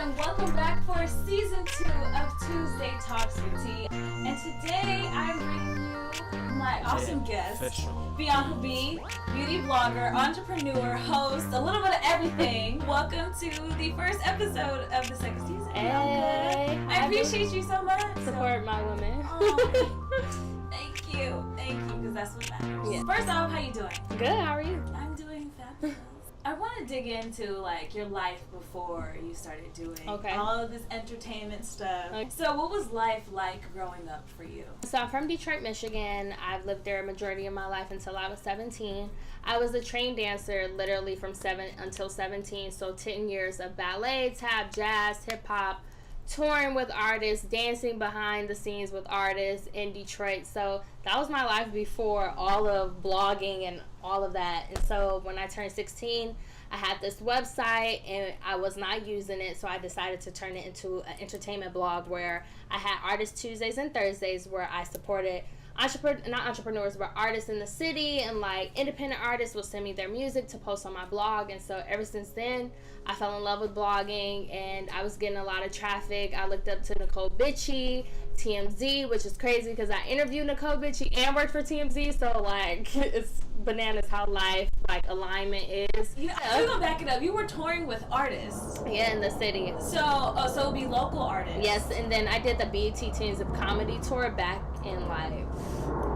and welcome back for season 2 of Tuesday Talks with T. And today I'm bringing you my awesome guest, Bianca Bee, beauty blogger, entrepreneur, host, a little bit of everything. Welcome to the first episode of the second season. Hey, I appreciate you so much. Support my women. Thank you, because that's what matters. Yeah. First off, how you doing? Good, how are you? I'm doing fabulous. I want to dig into like your life before you started doing all of this entertainment stuff. Okay. So what was life like growing up for you? So I'm from Detroit, Michigan. I've lived there a majority of my life until I was 17. I was a trained dancer literally from 7 until 17. So 10 years of ballet, tap, jazz, hip hop, touring with artists, dancing behind the scenes with artists in Detroit. So that was my life before all of blogging and all of that. And so when I turned 16, I had this website and I was not using it, so I decided to turn it into an entertainment blog where I had Artist Tuesdays and Thursdays where I supported not entrepreneurs, but artists in the city, and like independent artists will send me their music to post on my blog. And so ever since then, I fell in love with blogging, and I was getting a lot of traffic. I looked up to Nicole Bitchie, TMZ, which is crazy because I interviewed Nicole Bitchie and worked for TMZ. So like it's bananas how life like alignment is. Yeah, we're gonna back it up. You were touring with artists. Yeah, in the city. So it would be local artists. Yes, and then I did the BET Teens of Comedy tour back in like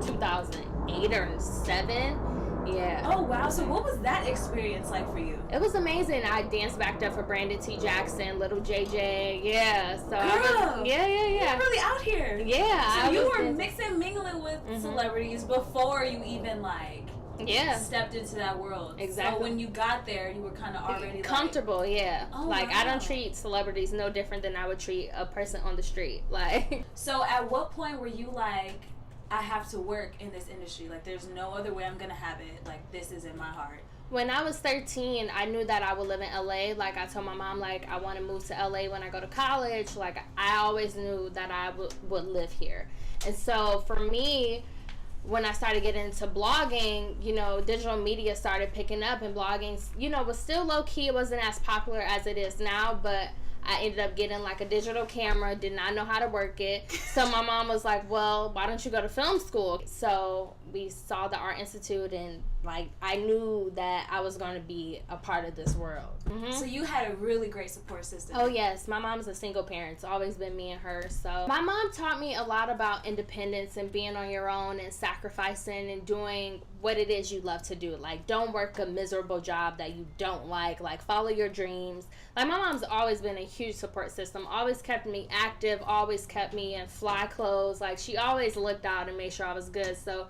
2008 or 7. Yeah. Oh wow! So what was that experience like for you? It was amazing. I danced backed up for Brandon T. Jackson, Little JJ. Yeah. So yeah. You're really out here. Yeah. So you were mixing, mingling with celebrities before you even like stepped into that world. Exactly. So when you got there, you were kind of already comfortable. Like, yeah. Oh, like wow. I don't treat celebrities no different than I would treat a person on the street. Like. So at what point were you like, I have to work in this industry? Like, there's no other way I'm gonna have it. Like, this is in my heart. When I was 13, I knew that I would live in LA. Like, I told my mom, like, I want to move to LA when I go to college. Like, I always knew that I would live here. And so, for me, when I started getting into blogging, you know, digital media started picking up, and blogging, you know, was still low-key. It wasn't as popular as it is now, but I ended up getting like a digital camera, did not know how to work it. So my mom was like, well, why don't you go to film school? So we saw the Art Institute, and like I knew that I was going to be a part of this world. Mm-hmm. So you had a really great support system. Oh yes, my mom's a single parent. It's always been me and her. So my mom taught me a lot about independence and being on your own and sacrificing and doing what it is you love to do. Like, don't work a miserable job that you don't like. Like, follow your dreams. Like, my mom's always been a huge support system. Always kept me active. Always kept me in fly clothes. Like, she always looked out and made sure I was good. So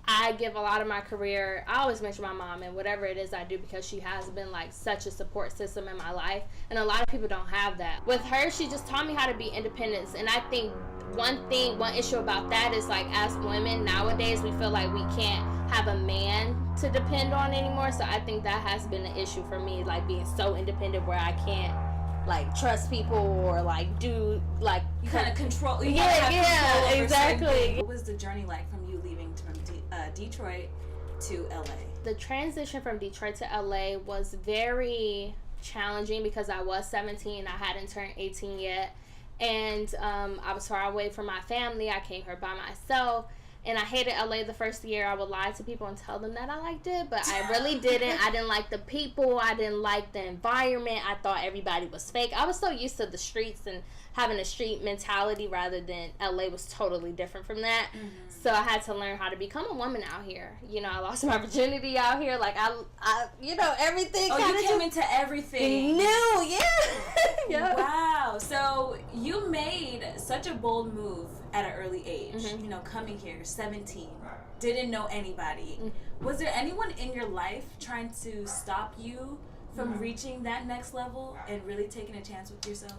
I give a lot of my career, I always mention my mom and whatever it is I do, because she has been like such a support system in my life, and a lot of people don't have that. With her, she just taught me how to be independent, and I think one issue about that is like, as women nowadays, we feel like we can't have a man to depend on anymore. So I think that has been an issue for me, like being so independent where I can't like trust people or like do like you kind of control. Yeah, exactly. What was the journey like from you leaving from Detroit to LA? The transition from Detroit to LA was very challenging because I was 17. I hadn't turned 18 yet, and I was far away from my family. I came here by myself. And I hated LA the first year. I would lie to people and tell them that I liked it, but I really didn't. I didn't like the people. I didn't like the environment. I thought everybody was fake. I was so used to the streets and having a street mentality, rather than LA was totally different from that. Mm-hmm. So I had to learn how to become a woman out here. You know, I lost my virginity out here. Like, I you know, everything. Oh, you came into everything. New, yeah. Yeah. Wow. So you made such a bold move at an early age. Mm-hmm. You know, coming here, 17, didn't know anybody. Mm-hmm. Was there anyone in your life trying to stop you from reaching that next level and really taking a chance with yourself?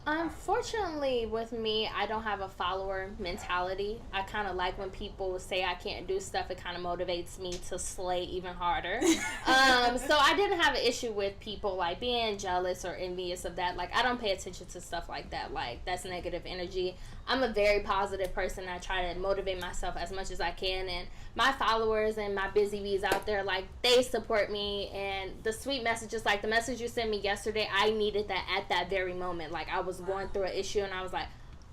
Unfortunately, with me, I don't have a follower mentality. I kind of like when people say I can't do stuff. It kind of motivates me to slay even harder. So I didn't have an issue with people like being jealous or envious of that. Like, I don't pay attention to stuff like that. Like, that's negative energy. I'm a very positive person. I try to motivate myself as much as I can, and my followers and my busy bees out there, like, they support me. And the sweet messages, like the message you sent me yesterday, I needed that at that very moment. Like, I was going through an issue and I was like,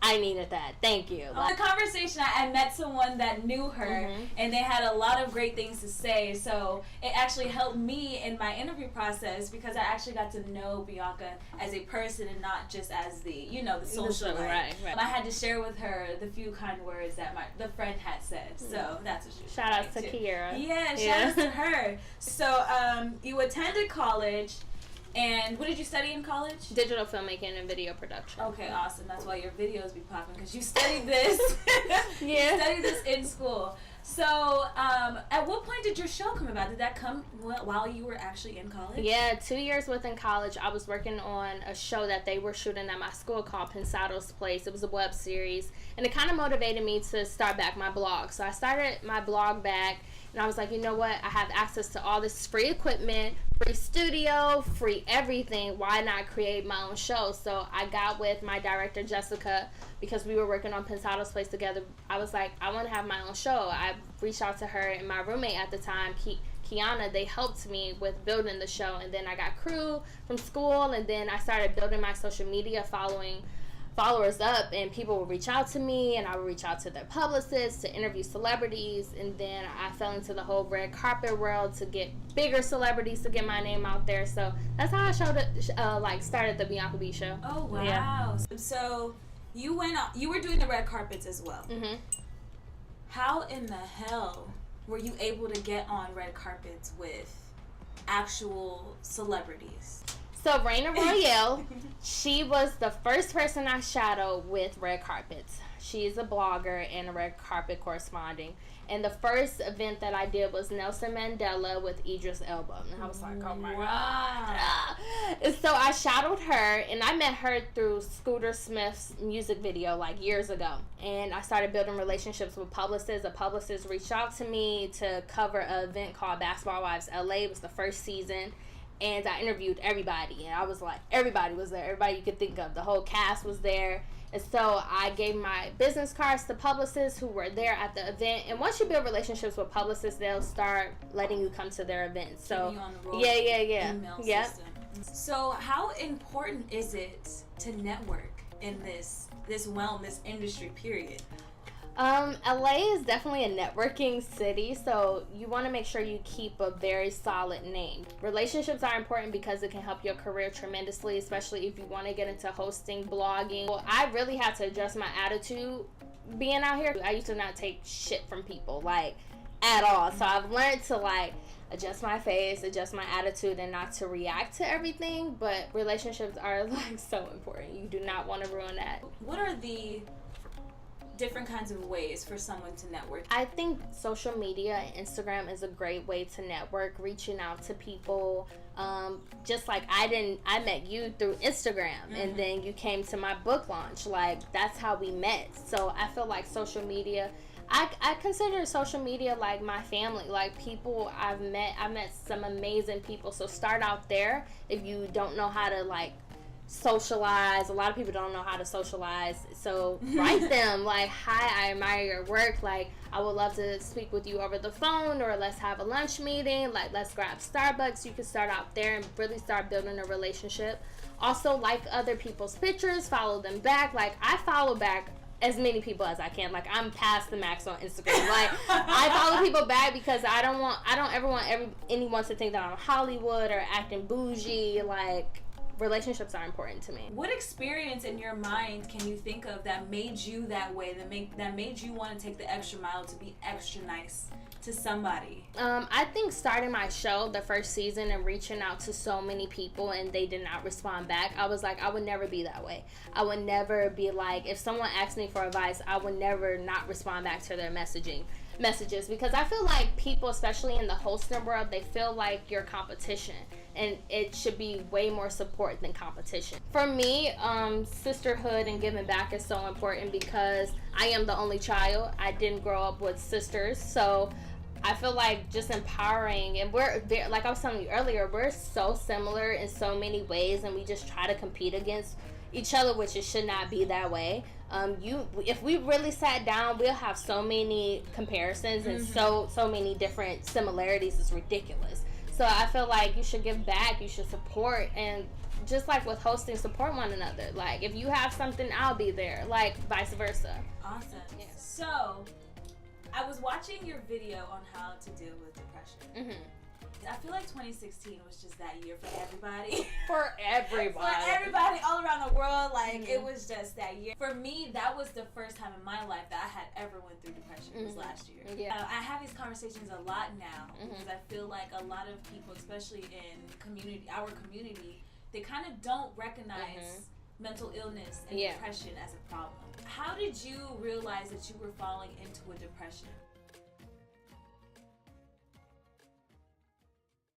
I needed that. Thank you. The conversation, I met someone that knew her, and they had a lot of great things to say. So it actually helped me in my interview process because I actually got to know Bianca as a person and not just as the social. Right. I had to share with her the few kind words that the friend had said. So that's what she was Shout out to Kiera. Yeah, shout out to her. So you attended college. And what did you study in college? Digital filmmaking and video production. Okay, awesome. That's why your videos be popping, because you studied this. Yeah. You studied this in school. So, at what point did your show come about? Did that come while you were actually in college? Yeah, 2 years within college, I was working on a show that they were shooting at my school called Pensado's Place. It was a web series, and it kind of motivated me to start back my blog. So I started my blog back, and I was like, you know what? I have access to all this free equipment, free studio, free everything. Why not create my own show? So I got with my director, Jessica, because we were working on Pensado's Place together. I was like, I want to have my own show. I reached out to her and my roommate at the time, Kiana. They helped me with building the show. And then I got crew from school, and then I started building my social media followers up, and people would reach out to me, and I would reach out to their publicists to interview celebrities. And then I fell into the whole red carpet world to get bigger celebrities to get my name out there. So that's how I started the Bianca Bee show. Oh wow. Yeah. So you were doing the red carpets as well. How in the hell were you able to get on red carpets with actual celebrities? So Raina Royale, she was the first person I shadowed with red carpets. She is a blogger and a red carpet corresponding. And the first event that I did was Nelson Mandela with Idris Elba. And I was like, oh my God. And so I shadowed her, and I met her through Scooter Smith's music video like years ago. And I started building relationships with publicists. A publicist reached out to me to cover an event called Basketball Wives LA. It was the first season. And I interviewed everybody, and I was like, everybody was there. Everybody you could think of. The whole cast was there. And so I gave my business cards to publicists who were there at the event. And once you build relationships with publicists, they'll start letting you come to their events. So yeah. So how important is it to network in this wellness industry, period? LA is definitely a networking city, so you want to make sure you keep a very solid name. Relationships are important because it can help your career tremendously, especially if you want to get into hosting, blogging. Well, I really had to adjust my attitude being out here. I used to not take shit from people, like, at all. So I've learned to, adjust my face, adjust my attitude, and not to react to everything. But relationships are, so important. You do not want to ruin that. What are the different kinds of ways for someone to network? I think social media and Instagram is a great way to network, reaching out to people. Just like I met you through Instagram, and then you came to my book launch. That's how we met. So I feel like social media, I consider social media like my family, people I've met some amazing people. So start out there. If you don't know how to socialize, a lot of people don't know how to socialize, so write them hi, I admire your work, I would love to speak with you over the phone, or let's have a lunch meeting, let's grab Starbucks. You can start out there and really start building a relationship. Also, like other people's pictures, follow them back. I follow back as many people as I can. I'm past the max on Instagram. I follow people back because I don't ever want anyone to think that I'm Hollywood or acting bougie. Relationships are important to me. What experience in your mind can you think of that made you that way, that made you want to take the extra mile to be extra nice to somebody? I think starting my show the first season and reaching out to so many people and they did not respond back, I was like, I would never be that way. I would never be if someone asked me for advice, I would never not respond back to their messages, because I feel like people, especially in the hosting world, they feel like you're competition, and it should be way more support than competition. For me, sisterhood and giving back is so important because I am the only child. I didn't grow up with sisters, so I feel like just empowering, and we're very, like I was telling you earlier, we're so similar in so many ways, and we just try to compete against each other, which it should not be that way. If we really sat down, we'll have so many comparisons and so many different similarities. It's ridiculous. So I feel like you should give back, you should support, and just like with hosting, support one another. Like, if you have something, I'll be there. Like, vice versa. Awesome. Yeah. So, I was watching your video on how to deal with depression. I feel like 2016 was just that year for everybody. For everybody. For everybody all around the world. Like, it was just that year. For me, that was the first time in my life that I had ever went through depression. Was last year. Yeah. I have these conversations a lot now because I feel like a lot of people, especially in our community, they kind of don't recognize mental illness and depression as a problem. How did you realize that you were falling into a depression?